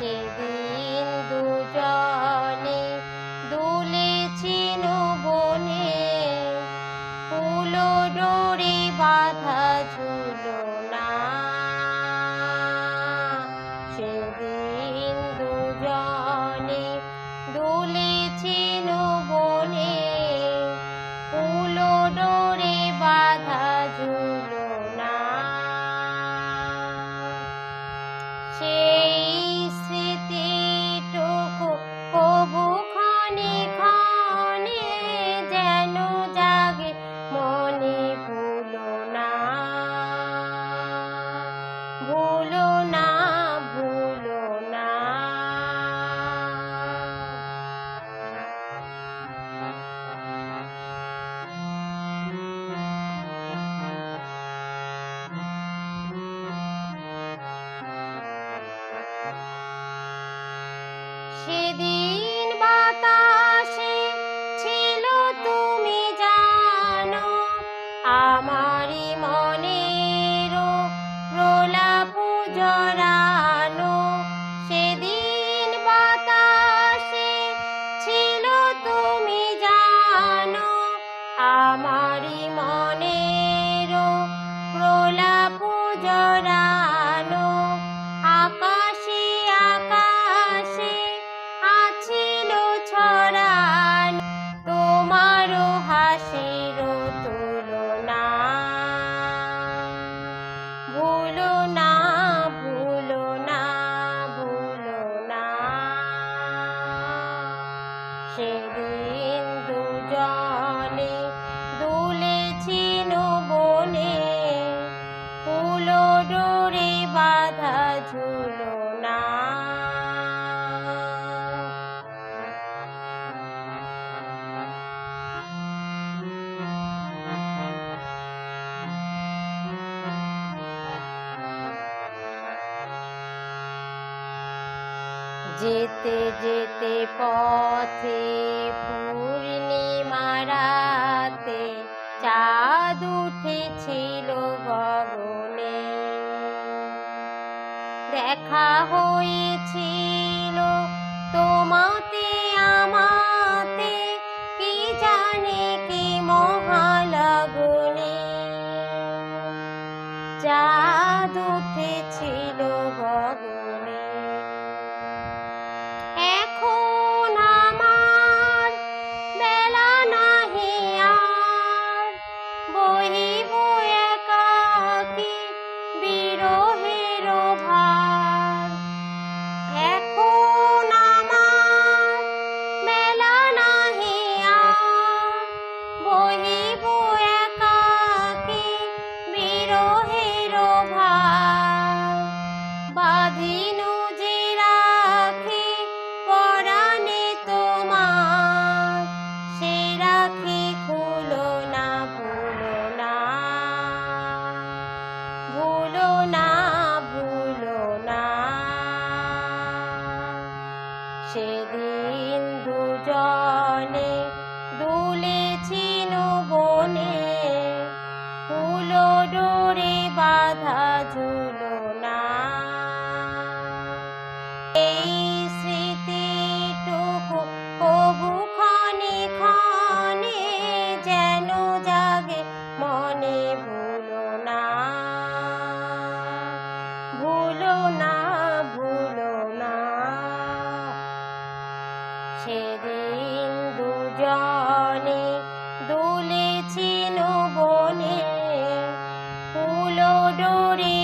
সেদিন দুজনে দুলেছিল বনে, ফুল ডোরে বাঁধা ঝুলনা। সেদিন দুজনে দুলেছিল বনে, ফুল ডোরে বাঁধা ঝুলনা। সেই স্মৃতিটুকু কবু ক্ষণে ক্ষণে যেন জাগে মনে, ভুলো না, ভুলো না, ভুলো না। সেদিন বাতাসে ছিল তুমি জানো, আমারই মনের প্রলাপ জড়ানো। সেদিন বাতাসে ছিল তুমি জানো, আমারই মনের প্রলাপ জড়ানো। আকাশে আকাশে আছিল ছড়ানো, তোমারও হাসির তুলনা। ভুলো না, ভুলো না, ভুলো না। সেদিন দুজনে দুলেছিল বনে, ফুল ডোরে বাঁধা ঝুলনা। যেতে যেতে পথে পূর্ণিমা রাতে চাঁদ উঠেছিল গগনে। দেখা হয়েছিল তোমাতে আমাতে, কি জানে কি মহালগনে। চাঁদ উঠেছিল গগনে। এখন আমার বেলা নাহি আর, বহিব একাকী বিরহের ভার। এখন আমার বেলা নাহি আর, বহিব একাকী বিরহের ভার। বাঁধিনু যে রাখি পরাণে তোমার, সে রাখি খুলো না, ভুলো না, ভুলো না, ভুলো না। সেদিন দুজনে দুলেছিল বনে, ফুল ডোরে বাঁধা ঝুলনা। এই স্মৃতিটুকু কবু ক্ষণে ক্ষণে যেন জাগে মনে, ভুলো না, ভুলো না, ভুলো না। সেদিন দুজনে দুলেছিল বনে, ফুল ডোরে